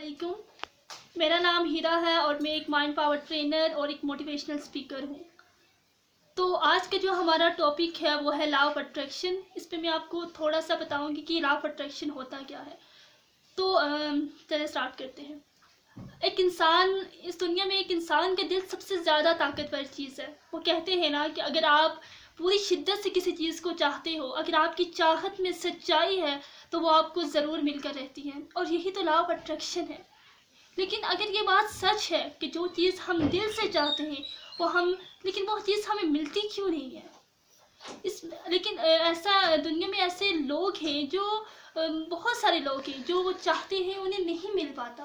علیکم. میرا نام ہیرا ہے اور میں ایک مائنڈ پاور ٹرینر اور ایک موٹیویشنل اسپیکر ہوں. تو آج کا جو ہمارا ٹاپک ہے وہ ہے لا آف اٹریکشن. اس پہ میں آپ کو تھوڑا سا بتاؤں گی کہ لا آف اٹریکشن ہوتا کیا ہے. تو چلے اسٹارٹ کرتے ہیں. اس دنیا میں ایک انسان کا دل سب سے زیادہ طاقتور چیز ہے. وہ کہتے ہیں نا کہ اگر آپ پوری شدت سے کسی چیز کو چاہتے ہو، اگر آپ کی چاہت میں سچائی ہے تو وہ آپ کو ضرور مل کر رہتی ہے، اور یہی تو لا آف اٹریکشن ہے. لیکن اگر یہ بات سچ ہے کہ جو چیز ہم دل سے چاہتے ہیں لیکن وہ چیز ہمیں ملتی کیوں نہیں ہے؟ لیکن دنیا میں ایسے لوگ ہیں جو بہت سارے لوگ ہیں جو وہ چاہتے ہیں انہیں نہیں مل پاتا.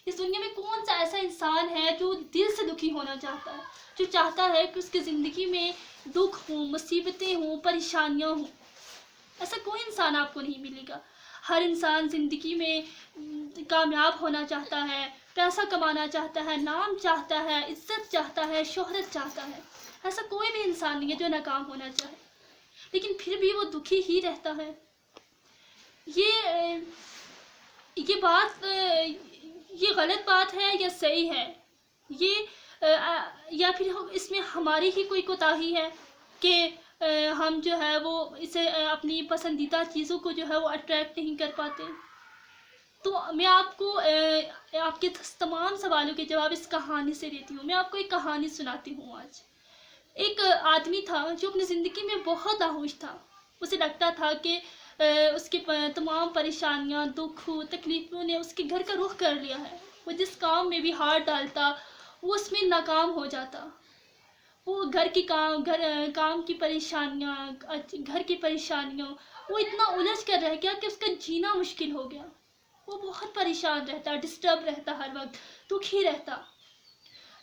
اس دنیا میں کون سا ایسا انسان ہے جو دل سے دکھی ہونا چاہتا ہے، جو چاہتا ہے کہ اس کی زندگی میں دکھ ہوں، مصیبتیں ہوں، پریشانیاں ہوں؟ ایسا کوئی انسان آپ کو نہیں ملے گا. ہر انسان زندگی میں کامیاب ہونا چاہتا ہے، پیسہ کمانا چاہتا ہے، نام چاہتا ہے، عزت چاہتا ہے، شہرت چاہتا ہے. ایسا کوئی بھی انسان نہیں ہے جو ناکام ہونا چاہے، لیکن پھر بھی وہ دکھی ہی رہتا ہے. یہ غلط بات ہے یا صحیح ہے؟ یا پھر اس میں ہماری ہی کوئی کوتاہی ہے کہ ہم جو ہے وہ اسے اپنی پسندیدہ چیزوں کو جو ہے وہ اٹریکٹ نہیں کر پاتے. تو میں آپ کو آپ کے تمام سوالوں کے جواب اس کہانی سے دیتی ہوں. میں آپ کو ایک کہانی سناتی ہوں آج. ایک آدمی تھا جو اپنی زندگی میں بہت ناخوش تھا. اسے لگتا تھا کہ اس کی تمام پریشانیاں، دکھ، تکلیفوں نے اس کے گھر کا رخ کر لیا ہے. وہ جس کام میں بھی ہاتھ ڈالتا وہ اس میں ناکام ہو جاتا. وہ گھر کی پریشانیاں، گھر کی پریشانیوں، وہ اتنا الجھ کر رہ گیا کہ اس کا جینا مشکل ہو گیا. وہ بہت پریشان رہتا، ڈسٹرب رہتا، ہر وقت دکھی رہتا.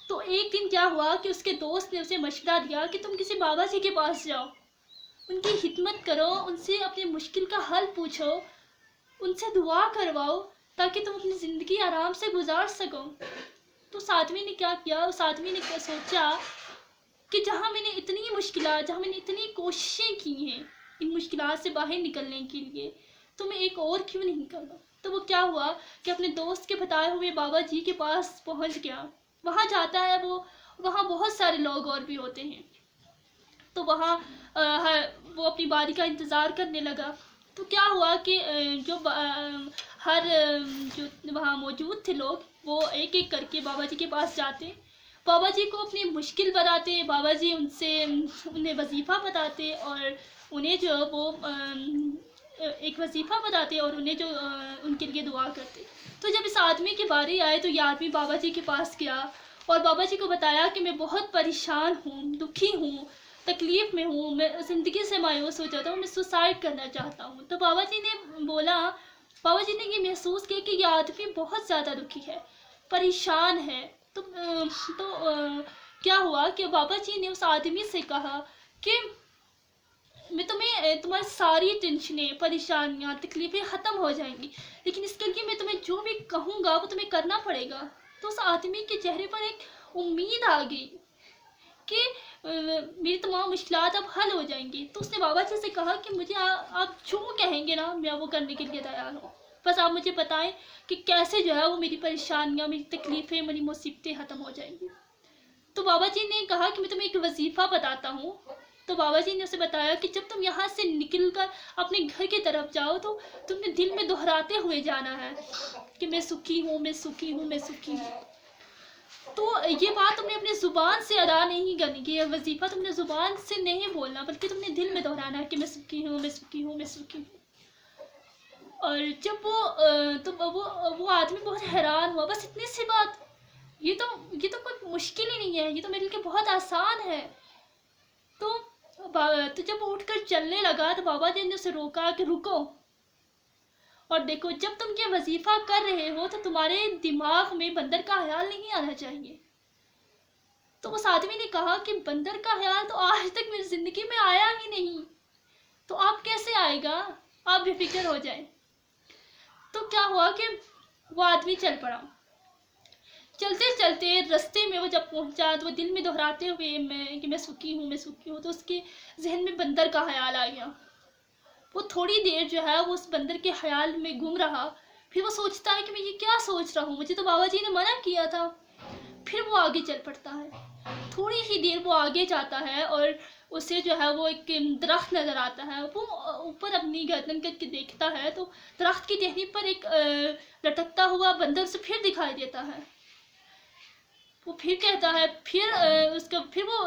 تو ایک دن کیا ہوا کہ اس کے دوست نے اسے مشورہ دیا کہ تم کسی بابا جی کے پاس جاؤ، ان کی خدمت کرو، ان سے اپنی مشکل کا حل پوچھو، ان سے دعا کرواؤ تاکہ تم اپنی زندگی آرام سے گزار سکو. تو اس آدمی نے کیا کیا؟ اس آدمی نے سوچا کہ جہاں میں نے اتنی کوششیں کی ہیں ان مشکلات سے باہر نکلنے کے لیے، تو میں ایک اور کیوں نہیں کر لوں. تو وہ کیا ہوا کہ اپنے دوست کے بتائے ہوئے بابا جی کے پاس پہنچ گیا. وہاں جاتا ہے وہاں بہت سارے لوگ اور بھی ہوتے ہیں. تو وہاں وہ اپنی باری کا انتظار کرنے لگا. تو کیا ہوا کہ جو وہاں موجود تھے لوگ، وہ ایک ایک کر کے بابا جی کے پاس جاتے، بابا جی کو اپنی مشکل بتاتے، بابا جی انہیں وظیفہ بتاتے اور انہیں جو وہ ایک وظیفہ بتاتے اور انہیں جو ان کے لیے دعا کرتے. تو جب اس آدمی کی باری آئے تو یہ آدمی بابا جی کے پاس گیا اور بابا جی کو بتایا کہ میں بہت پریشان ہوں، دکھی ہوں، تکلیف میں ہوں، میں زندگی سے مایوس ہو جاتا ہوں، میں سوسائڈ کرنا چاہتا ہوں. تو بابا جی نے یہ محسوس کیا کہ یہ آدمی بہت زیادہ دکھی ہے، پریشان ہے. تو کیا ہوا کہ بابا جی نے اس آدمی سے کہا کہ میں تمہاری ساری ٹینشنیں، پریشانیاں، تکلیفیں ختم ہو جائیں گی، لیکن اس کے لیے میں تمہیں جو بھی کہوں گا وہ تمہیں کرنا پڑے گا. تو اس آدمی کے چہرے پر ایک امید آ گئی کہ میری تمام مشکلات اب حل ہو جائیں گی. تو اس نے بابا جی سے کہا کہ مجھے آپ جو کہیں گے نا میں وہ کرنے کے لیے تیار ہوں، بس آپ مجھے بتائیں کہ کیسے جو ہے وہ میری پریشانیاں، میری تکلیفیں، میری مصیبتیں ختم ہو جائیں گی. تو بابا جی نے کہا کہ میں تمہیں ایک وظیفہ بتاتا ہوں. تو بابا جی نے اسے بتایا کہ جب تم یہاں سے نکل کر اپنے گھر کی طرف جاؤ تو تم نے دل میں دہراتے ہوئے جانا ہے کہ میں سکھی ہوں، میں سکھی ہوں، میں سکھی ہوں. تو یہ بات تم نے اپنی زبان سے ادا نہیں کرنی کہ یہ وظیفہ تم نے زبان سے نہیں بولنا، بلکہ تم نے دل میں دہرانا ہے کہ میں سکھی ہوں، میں سکھی ہوں، میں سکھی ہوں. اور جب وہ آدمی بہت حیران ہوا. بس اتنی سی بات، یہ تو کوئی مشکل ہی نہیں ہے، یہ تو میرے لیے بہت آسان ہے. تو جب وہ اٹھ کر چلنے لگا تو بابا جی نے اسے روکا کہ رکو اور دیکھو، جب تم یہ وظیفہ کر رہے ہو تو تمہارے دماغ میں بندر کا خیال نہیں آنا چاہیے. تو اس آدمی نے کہا کہ بندر کا خیال تو آج تک میری زندگی میں آیا ہی نہیں، تو آپ کیسے آئے گا؟ آپ بے فکر ہو جائیں. تو کیا ہوا کہ وہ آدمی چل پڑا. چلتے چلتے رستے میں وہ جب پہنچا تو وہ دل میں دہراتے ہوئے کہ میں سکھی ہوں، میں سکھی ہوں، تو اس کے ذہن میں بندر کا خیال آ گیا. وہ تھوڑی دیر جو ہے وہ اس بندر کے خیال میں گم رہا. پھر وہ سوچتا ہے کہ میں یہ کیا سوچ رہا ہوں، مجھے تو بابا جی نے منع کیا تھا. پھر وہ آگے چل پڑتا ہے. تھوڑی ہی دیر وہ آگے جاتا ہے اور اسے جو ہے وہ ایک درخت نظر آتا ہے. وہ اوپر اپنی گردن کر کے دیکھتا ہے تو درخت کی ٹہنی پر ایک لٹکتا ہوا بندر اسے پھر دکھائی دیتا ہے. وہ پھر کہتا ہے، پھر وہ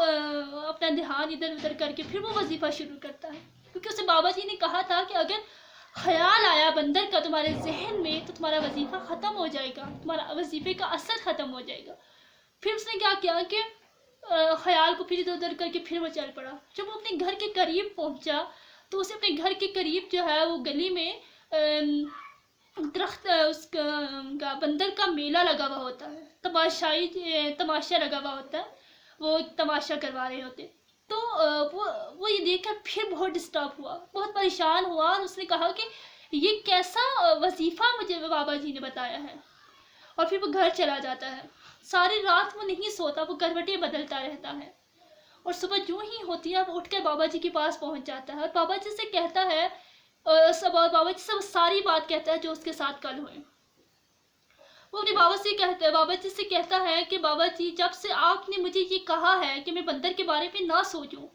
اپنا دھیان ادھر ادھر کر کے پھر وہ وظیفہ شروع کرتا ہے. کیونکہ اسے بابا جی نے کہا تھا کہ اگر خیال آیا بندر کا تمہارے ذہن میں تو تمہارا وظیفہ ختم ہو جائے گا، تمہارا وظیفے کا اثر ختم ہو جائے گا. پھر اس نے کیا کیا کہ خیال کو پھر ادھر ادھر کر کے پھر وہ چل پڑا. جب وہ اپنے گھر کے قریب پہنچا تو اسے اپنے گھر کے قریب جو ہے وہ گلی میں درخت اس کا بندر کا میلہ لگا ہوا ہوتا ہے، تماشا لگا ہوا ہوتا ہے، وہ ایک تماشا کروا رہے ہوتے. تو وہ یہ دیکھ کر پھر بہت ڈسٹرب ہوا، بہت پریشان ہوا، اور اس نے کہا کہ یہ کیسا وظیفہ مجھے بابا جی نے بتایا ہے. اور پھر وہ گھر چلا جاتا ہے. ساری رات وہ نہیں سوتا، وہ کروٹیں بدلتا رہتا ہے. اور صبح جو ہی ہوتی ہے وہ اٹھ کر بابا جی کے پاس پہنچ جاتا ہے اور بابا جی سے کہتا ہے، بابا جی سے وہ ساری بات کہتا ہے جو اس کے ساتھ کل ہوئی. وہ اپنے بابا جی سے کہتا ہے کہ بابا جی، جب سے آپ نے مجھے یہ کہا ہے کہ میں بندر کے بارے میں نہ سوچوں،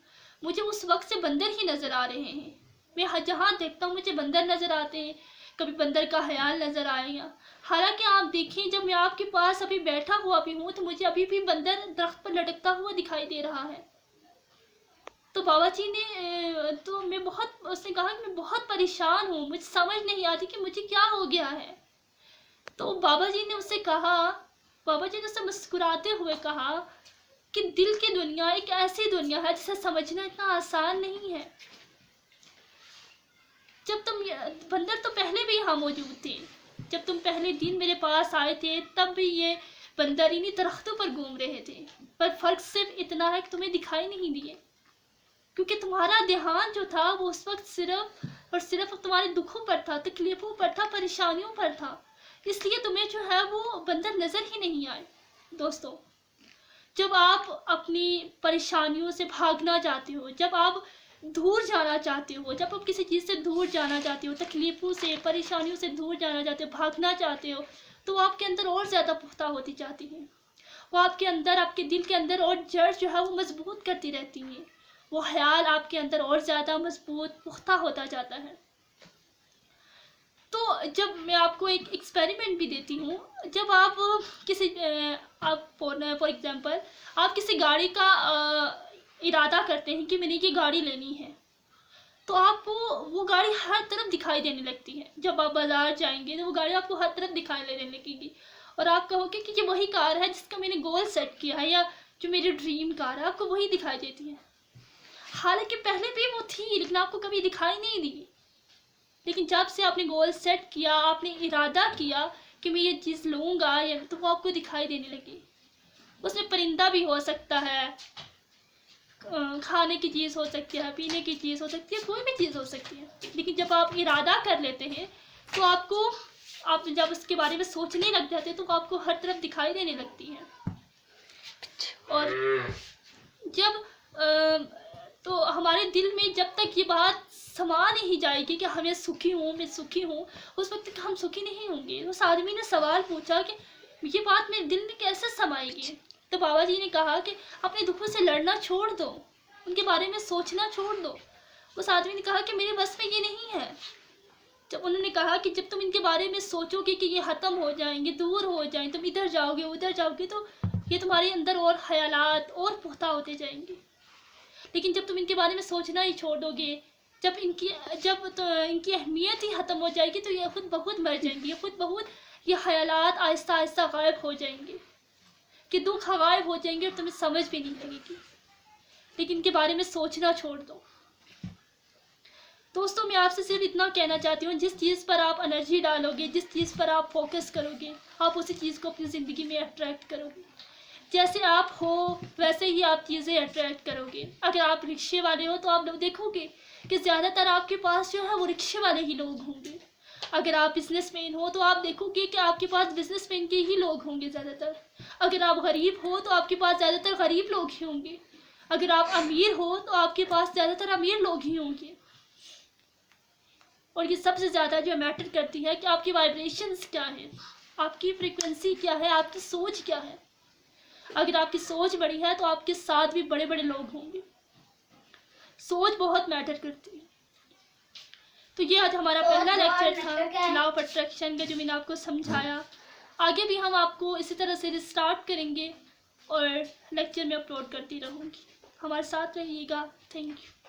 مجھے اس وقت سے بندر ہی نظر آ رہے ہیں. میں جہاں دیکھتا ہوں مجھے بندر نظر آتے ہیں، کبھی بندر کا خیال نظر آئے گا. حالانکہ آپ دیکھیں جب میں آپ کے پاس ابھی بیٹھا ہوا بھی ہوں تو مجھے ابھی بھی بندر درخت پر لٹکتا ہوا دکھائی دے رہا ہے. تو بابا جی نے اس نے کہا کہ میں بہت پریشان ہوں، مجھے سمجھ نہیں آتی کہ مجھے کیا ہو گیا ہے. تو بابا جی نے اسے مسکراتے ہوئے کہا کہ دل کی دنیا ایک ایسی دنیا ہے جسے سمجھنا اتنا آسان نہیں ہے. بندر تو پہلے بھی یہاں موجود تھے. جب تم پہلے دن میرے پاس آئے تھے تب بھی یہ بندر انہی درختوں پر گھوم رہے تھے، پر فرق صرف اتنا ہے کہ تمہیں دکھائی نہیں دیے، کیونکہ تمہارا دھیان جو تھا وہ اس وقت صرف اور صرف تمہارے دکھوں پر تھا، تکلیفوں پر تھا، پریشانیوں پر تھا. اس لیے تمہیں جو ہے وہ بندر نظر ہی نہیں آئے. دوستو، جب آپ اپنی پریشانیوں سے بھاگنا چاہتے ہو، جب آپ دور جانا چاہتے ہو، جب آپ کسی چیز سے دور جانا چاہتے ہو، تکلیفوں سے، پریشانیوں سے دور جانا چاہتے ہو، بھاگنا چاہتے ہو، تو آپ کے اندر اور زیادہ پختہ ہوتی جاتی ہیں. وہ آپ کے دل کے اندر اور جڑ جو ہے وہ مضبوط کرتی رہتی ہیں. وہ خیال آپ کے اندر اور زیادہ مضبوط، پختہ ہوتا جاتا ہے. تو جب میں آپ کو ایک ایکسپیریمنٹ بھی دیتی ہوں، جب آپ فار ایگزامپل آپ کسی گاڑی کا ارادہ کرتے ہیں کہ میں نے یہ گاڑی لینی ہے، تو آپ کو وہ گاڑی ہر طرف دکھائی دینے لگتی ہے. جب آپ بازار جائیں گے تو وہ گاڑی آپ کو ہر طرف دکھائی دینے لگے گی، اور آپ کہو گے کہ یہ وہی کار ہے جس کا میں نے گول سیٹ کیا ہے، یا جو میری ڈریم کار ہے، آپ کو وہی دکھائی دیتی ہے. حالانکہ پہلے بھی وہ تھی لیکن آپ کو کبھی دکھائی نہیں دی. لیکن جب سے آپ نے گول سیٹ کیا، آپ نے ارادہ کیا کہ میں یہ چیز لوں گا، تو وہ آپ کو دکھائی دینے لگی. اس میں پرندہ بھی ہو سکتا ہے، کھانے کی چیز ہو سکتی ہے، پینے کی چیز ہو سکتی ہے، کوئی بھی چیز ہو سکتی ہے. لیکن جب آپ ارادہ کر لیتے ہیں تو آپ جب اس کے بارے میں سوچنے لگ جاتے ہیں تو آپ کو ہر طرف دکھائی دینے لگتی ہے. اور تو ہمارے دل میں جب تک یہ بات سما نہیں جائے گی کہ میں سکھی ہوں، اس وقت تک ہم سکھی نہیں ہوں گے. اس آدمی نے سوال پوچھا کہ یہ بات میرے دل میں کیسے سمائے گی؟ تو بابا جی نے کہا کہ اپنے دکھوں سے لڑنا چھوڑ دو، ان کے بارے میں سوچنا چھوڑ دو. اس آدمی نے کہا کہ میرے بس میں یہ نہیں ہے. جب انہوں نے کہا کہ جب تم ان کے بارے میں سوچو گے کہ یہ ختم ہو جائیں گے، دور ہو جائیں، تم ادھر جاؤ گے ادھر جاؤ گے، تو یہ تمہارے اندر اور خیالات اور پختہ ہوتے جائیں گے. لیکن جب تم ان کے بارے میں سوچنا ہی چھوڑ دو گے، جب ان کی اہمیت ہی ختم ہو جائے گی، تو یہ خود بخود مر جائیں گی. یہ خیالات آہستہ آہستہ غائب ہو جائیں گے، کہ دکھ غائب ہو جائیں گے اور تمہیں سمجھ بھی نہیں لگے گی. لیکن ان کے بارے میں سوچنا چھوڑ دو. دوستوں، میں آپ سے صرف اتنا کہنا چاہتی ہوں، جس چیز پر آپ انرجی ڈالو گے، جس چیز پر آپ فوکس کرو گے، آپ اسی چیز کو اپنی زندگی میں اٹریکٹ کرو گے. جیسے آپ ہو ویسے ہی آپ چیزیں اٹریکٹ کرو گے. اگر آپ رکشے والے ہو تو آپ لوگ دیکھو گے کہ زیادہ تر آپ کے پاس جو ہے وہ رکشے والے ہی لوگ ہوں گے. اگر آپ بزنس مین ہو تو آپ دیکھو گے کہ آپ کے پاس بزنس مین کے ہی لوگ ہوں گے زیادہ تر. اگر آپ غریب ہو تو آپ کے پاس زیادہ تر غریب لوگ ہی ہوں گے. اگر آپ امیر ہو تو آپ کے پاس زیادہ تر امیر لوگ ہی ہوں گے. اور یہ سب سے زیادہ جو میٹر کرتی ہے کہ آپ کی وائبریشنز کیا ہے، آپ کی فریکوینسی کیا ہے، آپ کی سوچ کیا ہے. اگر آپ کی سوچ بڑی ہے تو آپ کے ساتھ بھی بڑے بڑے لوگ ہوں گے. سوچ بہت میٹر کرتی ہے. تو یہ آج ہمارا پہلا لیکچر تھا لا آف اٹریکشن کا، جو میں نے آپ کو سمجھایا. آگے بھی ہم آپ کو اسی طرح سے ریسٹارٹ کریں گے اور لیکچر میں اپلوڈ کرتی رہوں گی. ہمارے ساتھ رہیے گا. Thank you.